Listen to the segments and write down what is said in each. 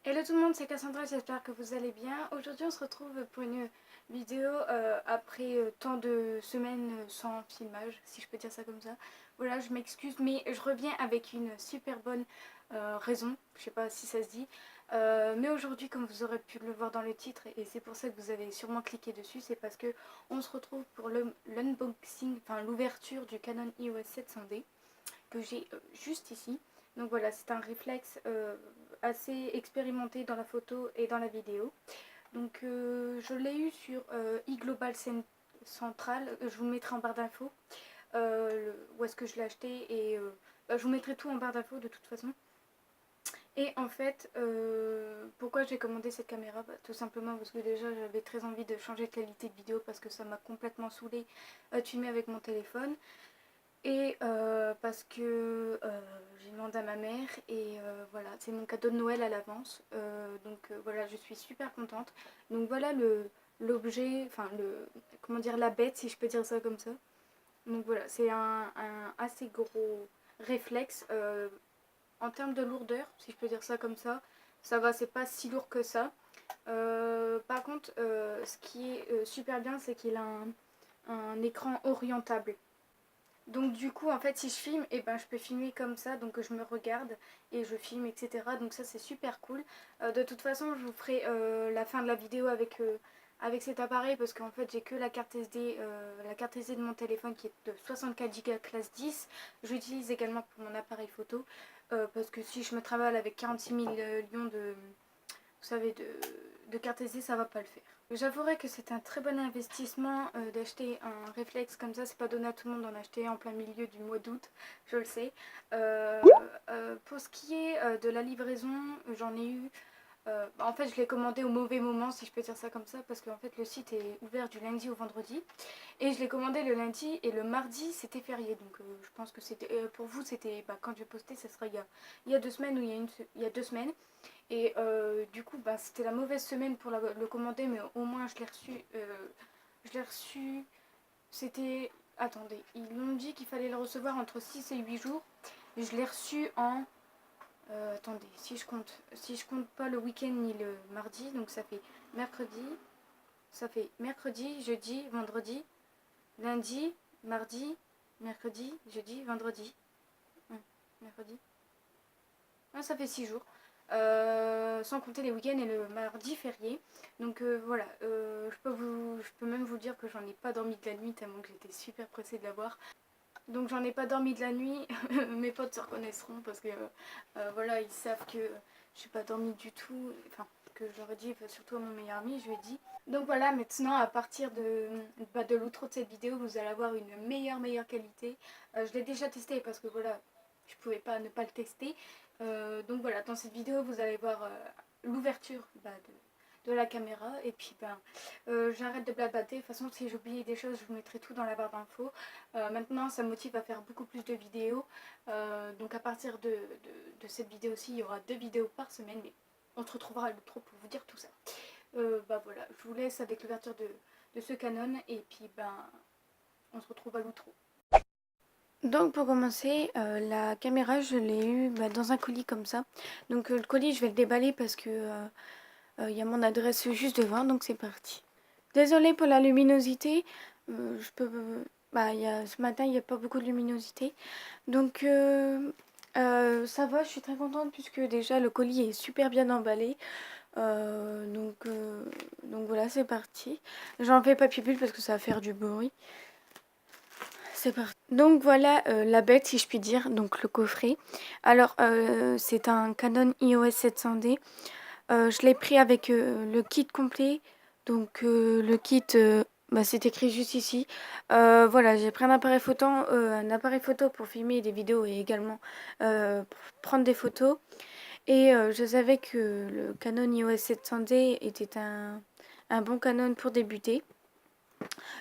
Hello tout le monde, c'est Cassandra, j'espère que vous allez bien. Aujourd'hui on se retrouve pour une vidéo après tant de semaines sans filmage, si je peux dire ça comme ça. Voilà, je m'excuse, mais je reviens avec une super bonne raison, je sais pas si ça se dit. Mais aujourd'hui, comme vous aurez pu le voir dans le titre, et c'est pour ça que vous avez sûrement cliqué dessus, c'est parce que on se retrouve pour l'unboxing, enfin l'ouverture du Canon EOS 700D que j'ai juste ici. Donc voilà, c'est un réflexe assez expérimenté dans la photo et dans la vidéo. Donc je l'ai eu sur iGlobal Central, je vous mettrai en barre d'infos où est-ce que je l'ai acheté et je vous mettrai tout en barre d'infos de toute façon. Et en fait, pourquoi j'ai commandé cette caméra, tout simplement parce que déjà j'avais très envie de changer de qualité de vidéo parce que ça m'a complètement saoulé de filmer avec mon téléphone. Et parce que j'ai demandé à ma mère et voilà, c'est mon cadeau de Noël à l'avance. Voilà, je suis super contente. Donc voilà l'objet, enfin comment dire, la bête si je peux dire ça comme ça. Donc voilà, c'est un assez gros réflexe en termes de lourdeur, si je peux dire ça comme ça. Ça va, c'est pas si lourd que ça. Par contre, ce qui est super bien, c'est qu'il a un écran orientable. Donc du coup en fait si je filme et ben je peux filmer comme ça, donc je me regarde et je filme, etc. Donc ça c'est super cool. De toute façon je vous ferai la fin de la vidéo avec cet appareil parce qu'en fait j'ai que la carte SD de mon téléphone qui est de 64 Go classe 10. J'utilise également pour mon appareil photo parce que si je me travaille avec 46 000 lions vous savez, de carte SD, ça va pas le faire. J'avouerai que c'est un très bon investissement d'acheter un réflexe comme ça. C'est pas donné à tout le monde d'en acheter en plein milieu du mois d'août, je le sais. Pour ce qui est de la livraison, j'en ai eu. En fait, je l'ai commandé au mauvais moment, si je peux dire ça comme ça, parce qu'en fait, le site est ouvert du lundi au vendredi. Et je l'ai commandé le lundi et le mardi, c'était férié. Donc, je pense que c'était pour vous, c'était quand je vais poster, ça sera il y a 2 semaines ou il y a 2 semaines. Et du coup, c'était la mauvaise semaine pour le commander, mais au moins je l'ai reçu. C'était. Attendez, ils m'ont dit qu'il fallait le recevoir entre 6 et 8 jours. Et je l'ai reçu en. Attendez, si je compte pas le week-end ni le mardi, donc mercredi. Ça fait mercredi, jeudi, vendredi, lundi, mardi, mercredi, jeudi, vendredi. Mercredi. Ah, ça fait 6 jours. Sans compter les week-ends et le mardi férié. Donc voilà, je peux même vous dire que j'en ai pas dormi de la nuit tellement que j'étais super pressée de l'avoir. Donc j'en ai pas dormi de la nuit, mes potes se reconnaîtront parce que voilà, ils savent que j'ai pas dormi du tout, enfin que je leur ai dit, surtout à mon meilleur ami, je lui ai dit. Donc voilà, maintenant à partir de l'outro de cette vidéo, vous allez avoir une meilleure qualité. Je l'ai déjà testé parce que voilà, je pouvais pas ne pas le tester. Donc voilà, dans cette vidéo, vous allez voir l'ouverture de la caméra. Et puis j'arrête de blablater. De toute façon, si j'oubliais des choses, je vous mettrai tout dans la barre d'infos. Maintenant, ça me motive à faire beaucoup plus de vidéos. Donc à partir de cette vidéo-ci, il y aura 2 vidéos par semaine. Mais on se retrouvera à l'outro pour vous dire tout ça. Voilà, je vous laisse avec l'ouverture de ce Canon. Et puis on se retrouve à l'outro. Donc pour commencer, la caméra je l'ai eue dans un colis comme ça. Donc le colis je vais le déballer parce que il y a mon adresse juste devant, donc c'est parti. Désolée pour la luminosité, je peux, ce matin il n'y a pas beaucoup de luminosité. Donc ça va, je suis très contente puisque déjà le colis est super bien emballé. Donc voilà, c'est parti. J'en fais pas bulle parce que ça va faire du bruit. C'est parti. Donc voilà la bête si je puis dire, donc le coffret. Alors c'est un Canon EOS 700D. Je l'ai pris avec le kit complet. Donc le kit, c'est écrit juste ici. Voilà, j'ai pris un appareil photo pour filmer des vidéos et également pour prendre des photos. Et je savais que le Canon EOS 700D était un bon Canon pour débuter.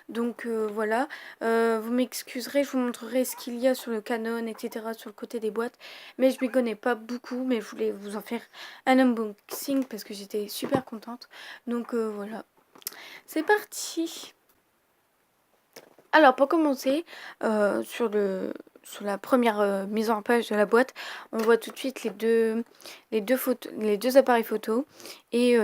Donc voilà, vous m'excuserez, je vous montrerai ce qu'il y a sur le Canon, etc. sur le côté des boîtes. Mais je m'y connais pas beaucoup, mais je voulais vous en faire un unboxing parce que j'étais super contente. Donc voilà, c'est parti. Alors pour commencer, sur sur la première mise en page de la boîte, on voit tout de suite les deux appareils photo et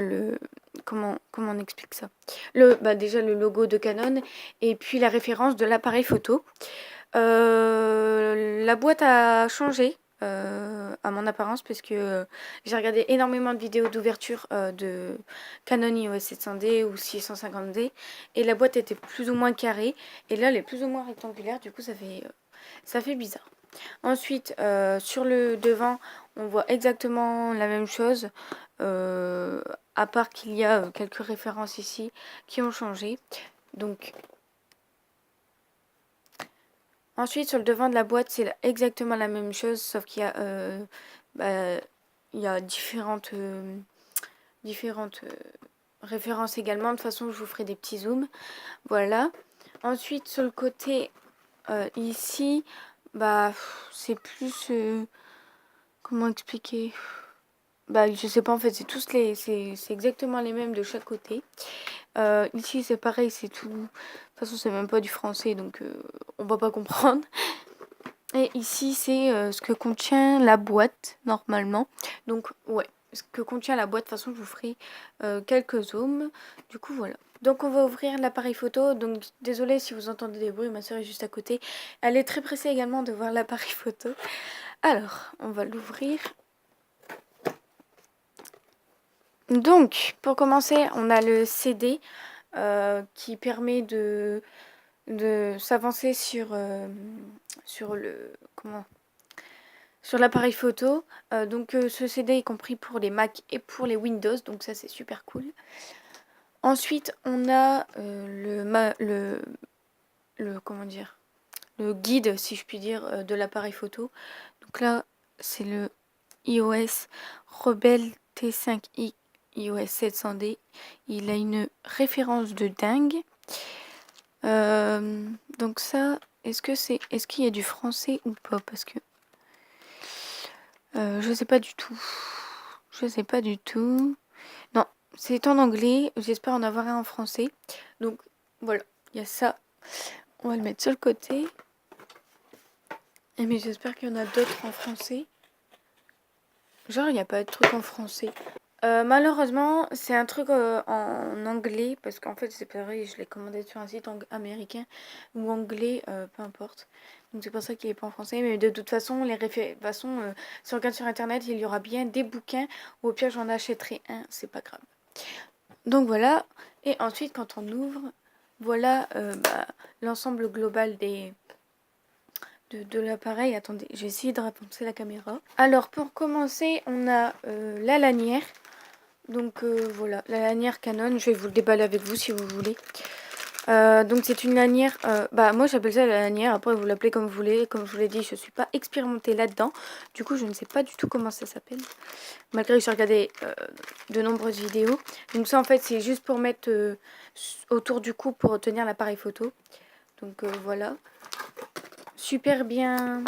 comment on explique ça? Déjà le logo de Canon et puis la référence de l'appareil photo. La boîte a changé à mon apparence parce que j'ai regardé énormément de vidéos d'ouverture de Canon EOS 700D ou 650D et la boîte était plus ou moins carrée et là elle est plus ou moins rectangulaire, du coup ça fait bizarre. Ensuite sur le devant on voit exactement la même chose à part qu'il y a quelques références ici qui ont changé. Donc ensuite, sur le devant de la boîte, c'est exactement la même chose, sauf qu'il y a, il y a différentes références également. De toute façon, je vous ferai des petits zooms. Voilà. Ensuite, sur le côté, ici, c'est plus... comment expliquer? Je sais pas, en fait, c'est exactement les mêmes de chaque côté. Ici, c'est pareil, c'est tout... De toute façon, c'est même pas du français, donc on va pas comprendre. Et ici, c'est ce que contient la boîte, normalement. Donc, ouais, ce que contient la boîte. De toute façon, je vous ferai quelques zooms. Du coup, voilà. Donc, on va ouvrir l'appareil photo. Donc, désolée si vous entendez des bruits, ma soeur est juste à côté. Elle est très pressée également de voir l'appareil photo. Alors, on va l'ouvrir. Donc, pour commencer, on a le CD qui permet de s'avancer sur sur l'appareil photo. Ce CD est compris pour les Mac et pour les Windows, donc ça c'est super cool. Ensuite on a le guide, si je puis dire, de l'appareil photo. Donc là c'est le EOS Rebel T5i EOS 700D. Il a une référence de dingue. Donc ça, est-ce qu'il y a du français ou pas? Parce que je sais pas du tout. Je sais pas du tout. Non, c'est en anglais. J'espère en avoir un en français. Donc voilà, il y a ça. On va le mettre sur le côté. Mais j'espère qu'il y en a d'autres en français. Genre, il n'y a pas de truc en français. Malheureusement, c'est un truc en anglais. Parce qu'en fait, c'est pareil, je l'ai commandé sur un site américain ou anglais, peu importe. Donc c'est pour ça qu'il n'est pas en français. Mais de toute façon, si on regarde sur internet, il y aura bien des bouquins. Ou au pire, j'en achèterai un, c'est pas grave. Donc voilà. Et ensuite, quand on ouvre, voilà l'ensemble global de l'appareil. Attendez, je vais essayer de raponcer la caméra. Alors pour commencer, on a la lanière. Donc voilà, la lanière Canon, je vais vous le déballer avec vous si vous voulez. Donc c'est une lanière, moi j'appelle ça la lanière, après vous l'appelez comme vous voulez. Comme je vous l'ai dit, je ne suis pas expérimentée là-dedans. Du coup je ne sais pas du tout comment ça s'appelle. Malgré que j'ai regardé de nombreuses vidéos. Donc ça en fait c'est juste pour mettre autour du cou pour tenir l'appareil photo. Donc voilà. Super bien.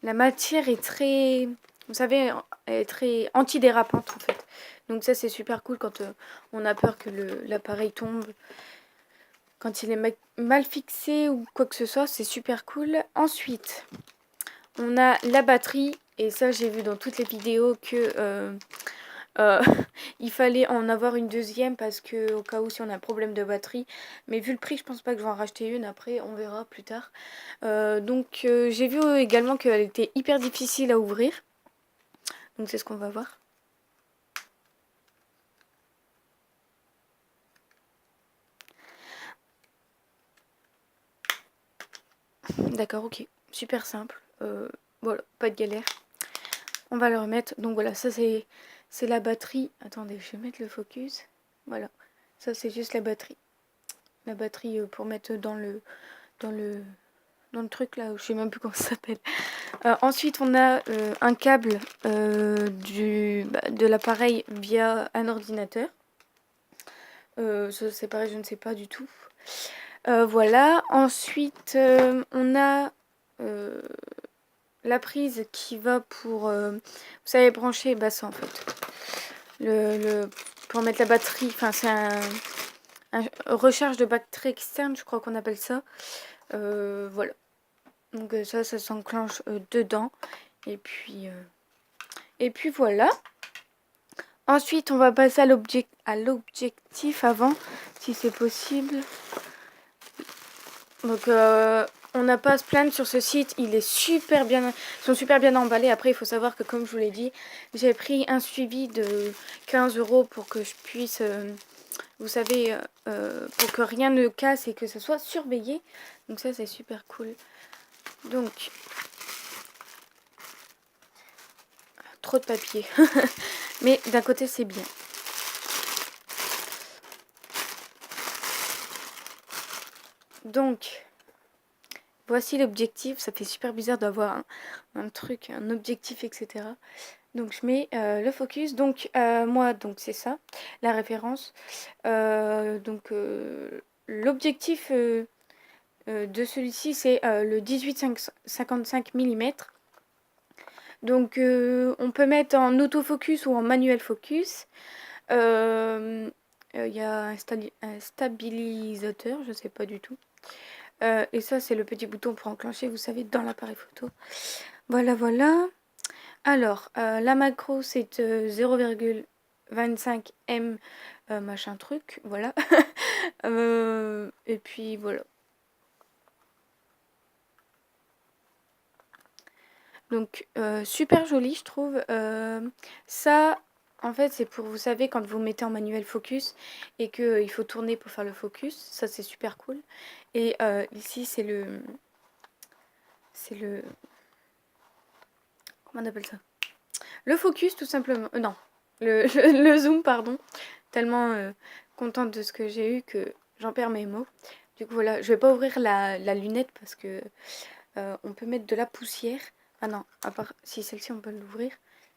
La matière est très... Vous savez, elle est très antidérapante en fait. Donc ça c'est super cool quand on a peur que l'appareil tombe. Quand il est mal fixé ou quoi que ce soit, c'est super cool. Ensuite, on a la batterie. Et ça j'ai vu dans toutes les vidéos que il fallait en avoir une deuxième parce que au cas où si on a un problème de batterie. Mais vu le prix, je pense pas que je vais en racheter une. Après, on verra plus tard. J'ai vu également qu'elle était hyper difficile à ouvrir. Donc c'est ce qu'on va voir. D'accord, ok. Super simple. Voilà, pas de galère. On va le remettre. Donc voilà, ça c'est la batterie. Attendez, je vais mettre le focus. Voilà. Ça c'est juste la batterie. La batterie pour mettre dans le truc là, je sais même plus comment ça s'appelle. Ensuite, on a un câble de l'appareil via un ordinateur. Ça c'est pareil, je ne sais pas du tout. Voilà. Ensuite, on a la prise qui va pour, vous savez, brancher, ça en fait. Pour mettre la batterie, enfin c'est un recharge de batterie externe, je crois qu'on appelle ça. Voilà. Donc ça s'enclenche dedans. Et puis voilà. Ensuite, on va passer à l'objectif avant, si c'est possible. Donc on n'a pas à se plaindre sur ce site, ils sont super bien emballés. Après, il faut savoir que comme je vous l'ai dit, j'ai pris un suivi de 15 € pour que je puisse, vous savez, pour que rien ne casse et que ça soit surveillé. Donc ça, c'est super cool. Donc, trop de papier. Mais d'un côté, c'est bien. Donc, voici l'objectif. Ça fait super bizarre d'avoir un truc, un objectif, etc. Donc je mets le focus. Donc moi, donc c'est ça, la référence. L'objectif de celui-ci, c'est le 18-55 mm. Donc on peut mettre en autofocus ou en manuel focus. Il y a un stabilisateur, je sais pas du tout. Et ça, c'est le petit bouton pour enclencher, vous savez, dans l'appareil photo. Voilà, voilà. Alors, la macro, c'est 0,25 m machin truc, voilà. Et puis, voilà. Donc, super joli, je trouve. Ça, en fait, c'est pour, vous savez, quand vous mettez en manuel focus et qu'il faut tourner pour faire le focus. Ça, c'est super cool. Et ici, c'est le... Comment on appelle ça? Le focus, tout simplement. Non, le zoom, pardon. Tellement contente de ce que j'ai eu que j'en perds mes mots. Du coup, voilà, je vais pas ouvrir la lunette parce que on peut mettre de la poussière. Ah non, à part si celle-ci, on peut l'ouvrir.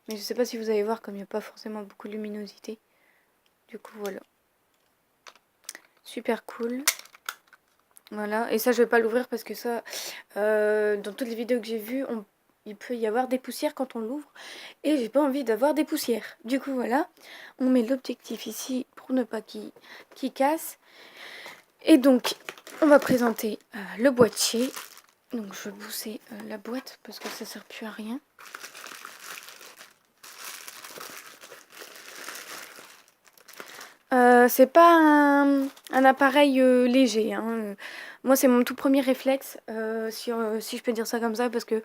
Mais je sais pas si vous allez voir, comme il n'y a pas forcément beaucoup de luminosité. Du coup, voilà. Super cool. Voilà, et ça, je vais pas l'ouvrir parce que ça, dans toutes les vidéos que j'ai vues, il peut y avoir des poussières quand on l'ouvre. Et j'ai pas envie d'avoir des poussières. Du coup, voilà, on met l'objectif ici pour ne pas qu'il casse. Et donc, on va présenter le boîtier. Donc, je vais pousser la boîte parce que ça sert plus à rien. C'est pas un appareil léger, hein. Moi, c'est mon tout premier réflexe, si je peux dire ça comme ça, parce que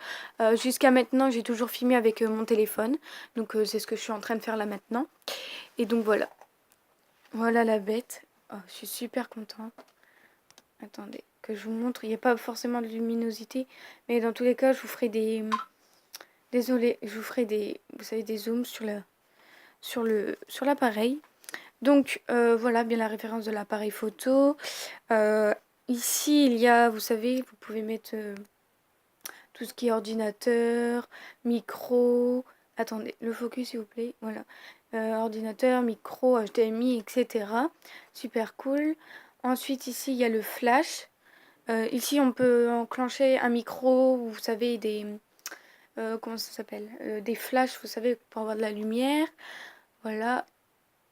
jusqu'à maintenant, j'ai toujours filmé avec mon téléphone. Donc, c'est ce que je suis en train de faire là maintenant. Et donc, voilà. Voilà la bête. Oh, je suis super contente. Attendez, que je vous montre. Il n'y a pas forcément de luminosité, mais dans tous les cas, je vous ferai des... Désolée, je vous ferai des... Vous savez, des zooms sur l'appareil. Donc voilà, bien la référence de l'appareil photo. Ici, il y a, vous savez, vous pouvez mettre tout ce qui est ordinateur, micro. Attendez, le focus s'il vous plaît. Voilà. Ordinateur, micro, HDMI, etc. Super cool. Ensuite, ici, il y a le flash. Ici, on peut enclencher un micro, vous savez, des... comment ça s'appelle? Des flashs, vous savez, pour avoir de la lumière. Voilà.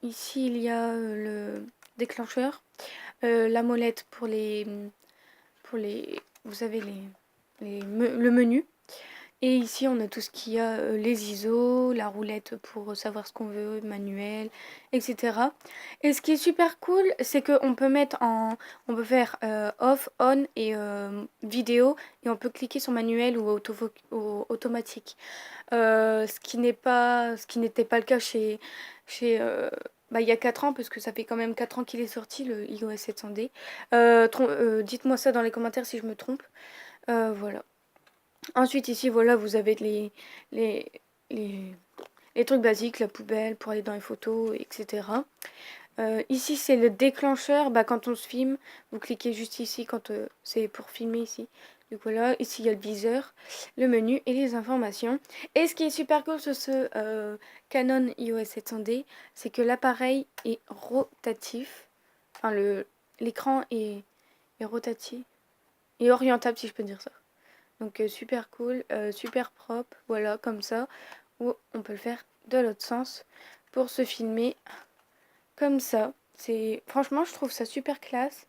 Ici, il y a le déclencheur, la molette vous savez, le menu. Et ici, on a tout ce qu'il y a, les ISO, la roulette pour savoir ce qu'on veut, manuel, etc. Et ce qui est super cool, c'est qu'on peut on peut faire off, on et vidéo, et on peut cliquer sur manuel ou automatique. Ce qui n'était pas le cas il y a 4 ans, parce que ça fait quand même 4 ans qu'il est sorti, le iOS 700D. Dites-moi ça dans les commentaires si je me trompe. Voilà. Ensuite, ici, voilà, vous avez les, les, les trucs basiques, la poubelle pour aller dans les photos, etc. Ici, c'est le déclencheur. Quand on se filme, vous cliquez juste ici quand c'est pour filmer ici. Donc voilà, ici il y a le viseur, le menu et les informations. Et ce qui est super cool sur ce Canon iOS 700D, c'est que l'appareil est rotatif. Enfin, l'écran est rotatif et orientable, si je peux dire ça. Donc super cool, super propre, voilà, comme ça. Ou on peut le faire de l'autre sens pour se filmer comme ça. Franchement, je trouve ça super classe,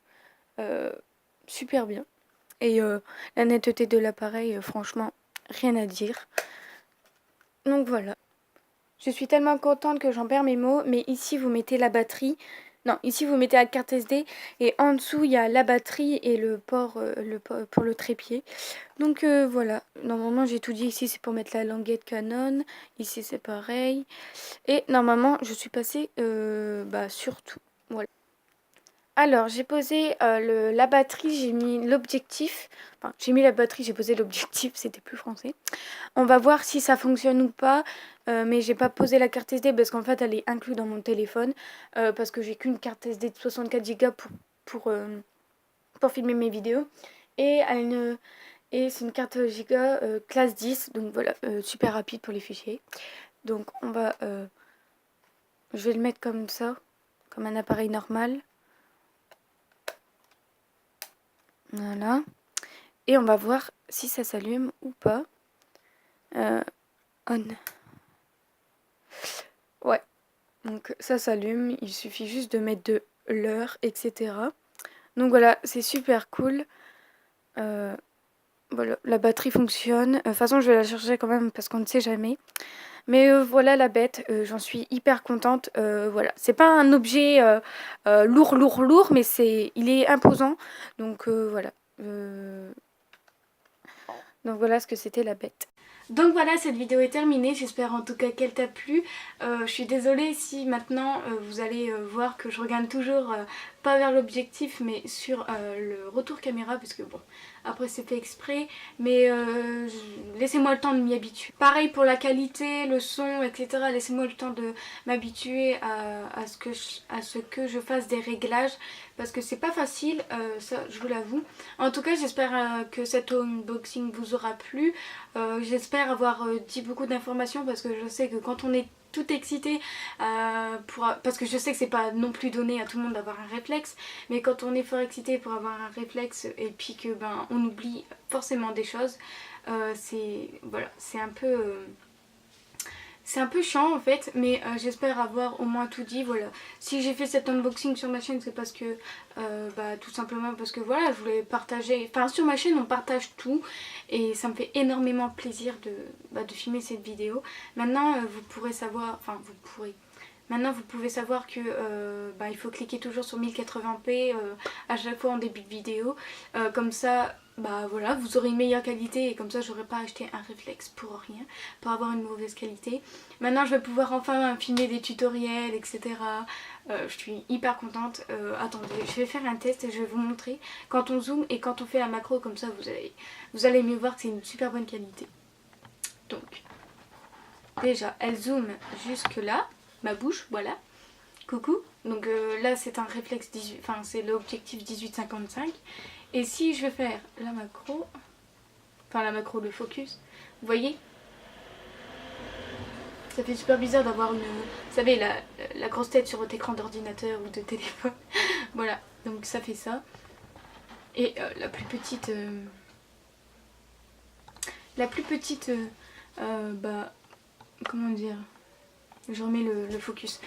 super bien. Et la netteté de l'appareil, franchement, rien à dire. Donc voilà. Je suis tellement contente que j'en perds mes mots. Mais ici, vous mettez la batterie. Non, ici, vous mettez la carte SD. Et en dessous, il y a la batterie et le port, pour le trépied. Donc voilà. Normalement, j'ai tout dit. Ici, c'est pour mettre la languette Canon. Ici, c'est pareil. Et normalement, je suis passée sur tout. Voilà. Alors, j'ai posé la batterie, j'ai mis l'objectif. Enfin, j'ai mis la batterie, j'ai posé l'objectif, c'était plus français. On va voir si ça fonctionne ou pas. Mais j'ai pas posé la carte SD parce qu'en fait, elle est inclue dans mon téléphone. Parce que j'ai qu'une carte SD de 64 Go pour filmer mes vidéos. Et, et c'est une carte Giga classe 10. Donc voilà, super rapide pour les fichiers. Donc je vais le mettre comme ça, comme un appareil normal. Voilà. Et on va voir si ça s'allume ou pas. On. Ouais. Donc ça s'allume. Il suffit juste de mettre de l'heure, etc. Donc voilà, c'est super cool. Voilà, la batterie fonctionne. De toute façon, je vais la charger quand même parce qu'on ne sait jamais. Mais voilà la bête, j'en suis hyper contente. Voilà, c'est pas un objet lourd, mais il est imposant. Donc voilà. Donc voilà ce que c'était la bête. Donc voilà, cette vidéo est terminée, j'espère en tout cas qu'elle t'a plu. Je suis désolée si maintenant vous allez voir que je regarde toujours pas vers l'objectif mais sur le retour caméra, puisque bon, après c'est fait exprès, mais laissez-moi le temps de m'y habituer. Pareil pour la qualité, le son, etc. Laissez-moi le temps de m'habituer à ce que je fasse des réglages, parce que c'est pas facile, ça je vous l'avoue. En tout cas, j'espère que cet unboxing vous aura plu. J'espère avoir dit beaucoup d'informations, parce que je sais que quand on est tout excité, parce que je sais que c'est pas non plus donné à tout le monde d'avoir un réflexe, mais quand on est fort excité pour avoir un réflexe et puis que on oublie forcément des choses, voilà, c'est un peu... c'est un peu chiant en fait, mais j'espère avoir au moins tout dit. Voilà. Si j'ai fait cet unboxing sur ma chaîne, c'est parce que tout simplement parce que voilà, je voulais partager. Enfin, sur ma chaîne on partage tout et ça me fait énormément plaisir de filmer cette vidéo. Maintenant vous pourrez savoir, enfin vous pourrez. Maintenant vous pouvez savoir que il faut cliquer toujours sur 1080p à chaque fois en début de vidéo. Comme ça, voilà, vous aurez une meilleure qualité et comme ça j'aurai pas acheté un réflexe pour rien, pour avoir une mauvaise qualité. Maintenant je vais pouvoir enfin filmer des tutoriels, etc. Je suis hyper contente. Attendez, je vais faire un test et je vais vous montrer quand on zoome et quand on fait la macro, comme ça vous allez mieux voir que c'est une super bonne qualité. Donc, déjà elle zoome jusque là. Ma bouche, voilà. Coucou. Donc là c'est un réflexe 18, enfin c'est l'objectif 18-55. Et si je vais faire la macro, le focus, vous voyez, ça fait super bizarre d'avoir une, vous savez, la grosse tête sur votre écran d'ordinateur ou de téléphone. Voilà, donc ça fait ça. Et la plus petite, comment dire, je remets le focus.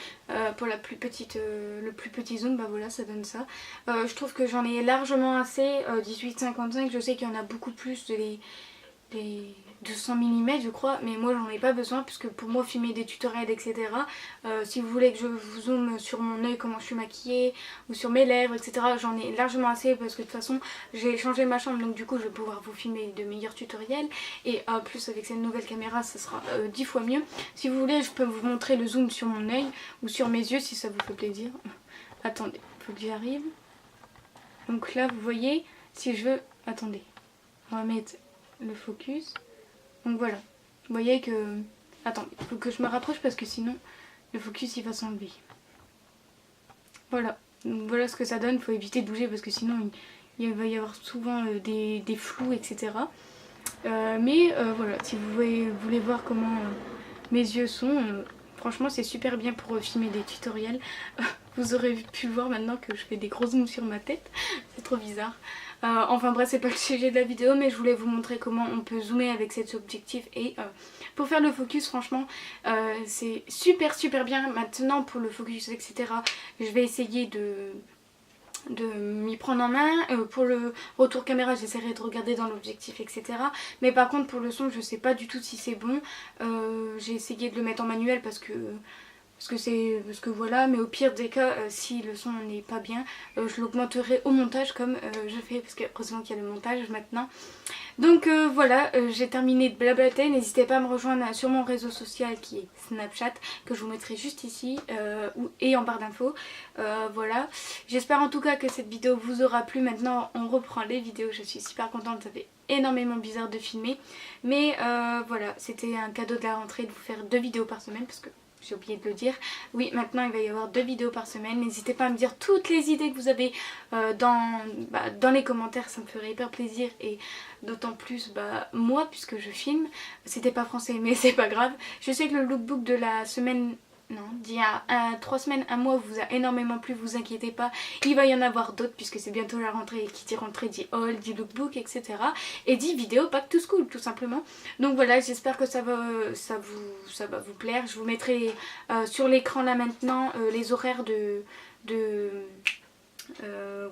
Pour la plus petite, le plus petit zoom, voilà, ça donne ça. Je trouve que j'en ai largement assez. 18-55, je sais qu'il y en a beaucoup plus des 200 mm je crois, mais moi j'en ai pas besoin puisque pour moi filmer des tutoriels, etc. Si vous voulez que je vous zoome sur mon oeil, comment je suis maquillée, ou sur mes lèvres, etc., j'en ai largement assez parce que de toute façon j'ai changé ma chambre, donc du coup je vais pouvoir vous filmer de meilleurs tutoriels. Et en plus avec cette nouvelle caméra ça sera 10 fois mieux. Si vous voulez je peux vous montrer le zoom sur mon oeil ou sur mes yeux si ça vous fait plaisir. Attendez, faut que j'y arrive. Donc là vous voyez, si je veux, attendez, on va mettre le focus. Donc voilà, vous voyez que... Attends, il faut que je me rapproche parce que sinon le focus il va s'enlever. Voilà, donc voilà ce que ça donne, il faut éviter de bouger parce que sinon il va y avoir souvent des flous, etc. Voilà, si vous voulez voir comment mes yeux sont, franchement c'est super bien pour filmer des tutoriels. Vous aurez pu voir maintenant que je fais des gros zooms sur ma tête, c'est trop bizarre. Enfin bref, c'est pas le sujet de la vidéo, mais je voulais vous montrer comment on peut zoomer avec cet objectif. Et pour faire le focus, franchement, c'est super bien. Maintenant pour le focus, etc., je vais essayer m'y prendre en main. Pour le retour caméra, j'essaierai de regarder dans l'objectif, etc. Mais par contre pour le son, je sais pas du tout si c'est bon. J'ai essayé de le mettre en manuel parce que voilà, mais au pire des cas, si le son n'est pas bien, je l'augmenterai au montage comme je fais, parce que heureusement qu'il y a le montage maintenant. Donc voilà, j'ai terminé de blablater. N'hésitez pas à me rejoindre sur mon réseau social qui est Snapchat, que je vous mettrai juste ici et en barre d'infos. Voilà, j'espère en tout cas que cette vidéo vous aura plu. Maintenant on reprend les vidéos, je suis super contente, ça fait énormément bizarre de filmer. Mais voilà, c'était un cadeau de la rentrée de vous faire 2 vidéos par semaine, parce que j'ai oublié de le dire. Oui, maintenant il va y avoir 2 vidéos par semaine. N'hésitez pas à me dire toutes les idées que vous avez dans les commentaires, ça me ferait hyper plaisir. Et d'autant plus moi, puisque je filme. C'était pas français mais c'est pas grave. Je sais que le lookbook de la semaine... Non, d'il y a 3 semaines, un mois vous a énormément plu, vous inquiétez pas. Il va y en avoir d'autres puisque c'est bientôt la rentrée, et qui dit rentrée dit haul, dit lookbook, etc. Et dit vidéo back to school tout simplement. Donc voilà, j'espère que ça va vous plaire. Je vous mettrai sur l'écran là maintenant les horaires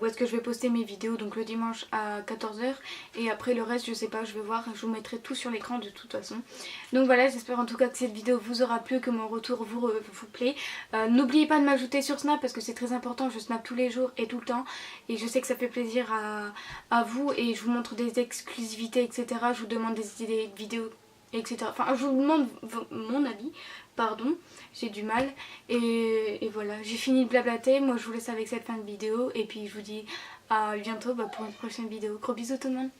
où est-ce que je vais poster mes vidéos, donc le dimanche à 14 h, et après le reste je sais pas, je vais voir, je vous mettrai tout sur l'écran de toute façon. Donc voilà, j'espère en tout cas que cette vidéo vous aura plu, que mon retour vous plaît. N'oubliez pas de m'ajouter sur Snap parce que c'est très important, je snap tous les jours et tout le temps, et je sais que ça fait plaisir à vous, et je vous montre des exclusivités, etc. Je vous demande des idées de vidéos, etc. Enfin je vous demande mon avis, pardon, j'ai du mal. Et voilà, j'ai fini de blablater. Moi je vous laisse avec cette fin de vidéo, et puis je vous dis à bientôt pour une prochaine vidéo. Gros bisous tout le monde.